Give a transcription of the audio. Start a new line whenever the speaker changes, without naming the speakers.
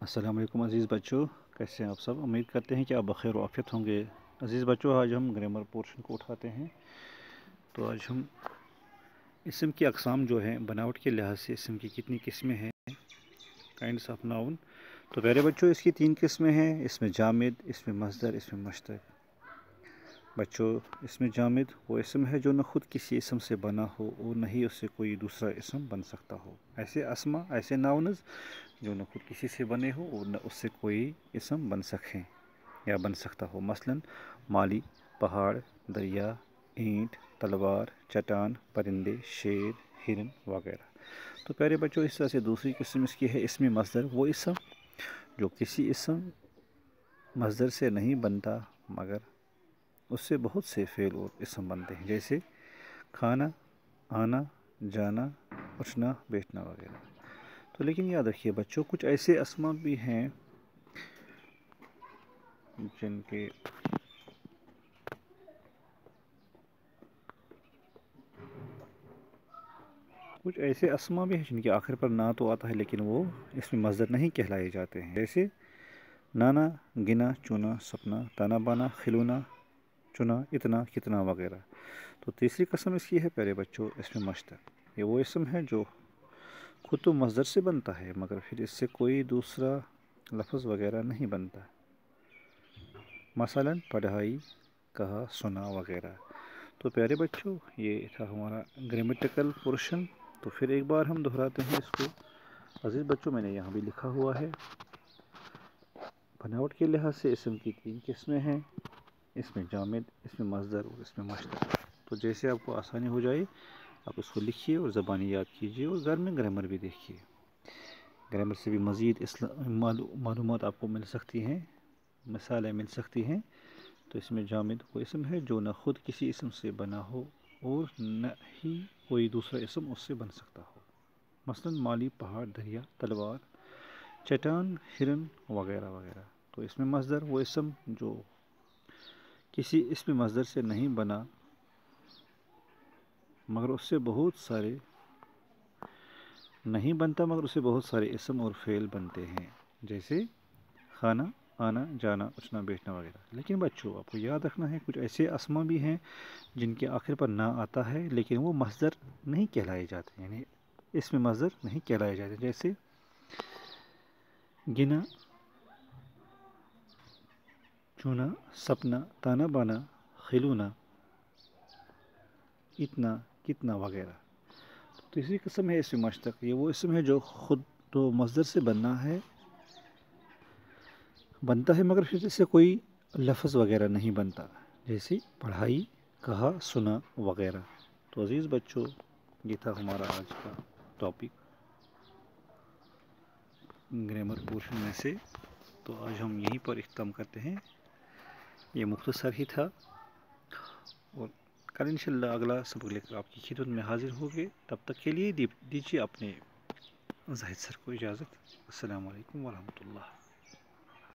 अस्सलाम वालेकुम अज़ीज़ बच्चों, कैसे हैं आप सब। उम्मीद करते हैं कि आप बख़ैर आफ़ियत होंगे। अज़ीज़ बच्चों, आज हम ग्रामर पोर्शन को उठाते हैं। तो आज हम इसम की अक़साम जो हैं, बनावट के लिहाज से इसम की कितनी किस्में हैं, काइंड्स ऑफ नाउन। तो प्यारे बच्चों, इसकी 3 किस्में हैं। इसमें जामिद, इसमें मस्दर, इसमें मुश्तक़। बच्चों, इसमें जामिद वो इसम है जो न ख़ुद किसी इसम से बना हो और न ही उससे कोई दूसरा इसम बन सकता हो। ऐसे अस्मा, ऐसे नाउन्स जो न ख़ुद किसी से बने हो और न उससे कोई इसम बन सकें या बन सकता हो। मसलन माली, पहाड़, दरिया, ईंट, तलवार, चट्टान, परिंदे, शेर, हिरन वगैरह। तो प्यारे बच्चों, इस तरह से दूसरी किस्म इसकी है इसमें मस्दर, वो इसम जो किसी इसम मस्दर से नहीं बनता मगर उससे बहुत से फ़ेल और इसम बनते हैं, जैसे खाना, आना, जाना, उठना, बैठना वगैरह। तो लेकिन याद रखिए बच्चों, कुछ ऐसे अस्मा भी हैं जिनके आखिर पर ना तो आता है लेकिन वो इसमें मस्दर नहीं कहलाए जाते हैं, जैसे नाना, गिना, चुना, सपना, ताना बाना, खिलौना, चुना, इतना, कितना वगैरह। तो तीसरी कसम इसकी है प्यारे बच्चों इसमें मुश्तक़। ये वो इसम है जो खुद तो मस्दर से बनता है मगर फिर इससे कोई दूसरा लफ्ज़ वगैरह नहीं बनता। मसलन पढ़ाई, कहा, सुना वगैरह। तो प्यारे बच्चों, ये था हमारा ग्रामेटिकल पोर्शन। तो फिर एक बार हम दोहराते हैं इसको। अज़ीज़ बच्चों, मैंने यहाँ भी लिखा हुआ है, बनावट के लिहाज से इसम की 3 किस्में हैं। इसमें जामिद, इसमें मस्दर और इसमें मुश्तक़। तो जैसे आपको आसानी हो जाए आप उसको लिखिए और ज़बानी याद कीजिए और घर में ग्रामर भी देखिए। ग्रामर से भी मज़ीद मालूमात आपको मिल सकती हैं, मिसालें मिल सकती हैं। तो इसमें जामिद वो इसम है जो न ख़ुद किसी इसम से बना हो और न ही कोई दूसरा इसम उससे बन सकता हो। मसलन माली, पहाड़, दरिया, तलवार, चट्टान, हिरन वगैरह वगैरह। तो इसमें मस्दर वो इसम जो किसी इसमें मस्दर से नहीं बना मगर उससे बहुत सारे नहीं बनता मगर उससे बहुत सारे इसम और फ़ेल बनते हैं, जैसे खाना, आना, जाना, उठना, बैठना वगैरह। लेकिन बच्चों, आपको याद रखना है कुछ ऐसे अस्मा भी हैं जिनके आखिर पर ना आता है लेकिन वो मस्दर नहीं कहलाए जाते, यानी इसमें मस्दर नहीं कहलाए जाते, जैसे गिना, चुना, सपना, ताना बाना, खिलौना, इतना, कितना वगैरह। तो तीसरी किस्म है इसमें मुश्तक़। ये वो इसम है जो ख़ुद तो मस्दर से बनता है मगर फिर इससे कोई लफ्ज़ वगैरह नहीं बनता, जैसे पढ़ाई, कहा, सुना वगैरह। तो अज़ीज़ बच्चों, ये था हमारा आज का टॉपिक ग्रामर पोर्शन में से। तो आज हम यहीं पर इख्तिताम करते हैं। ये मुख्तसर ही था और कल इंशाअल्लाह अगला सबक लेकर आपकी खिदमत में हाज़िर होंगे। तब तक के लिए दीजिए अपने ज़ाहिद सर को इजाज़त। अस्सलामु अलैकुम व रहमतुल्लाह।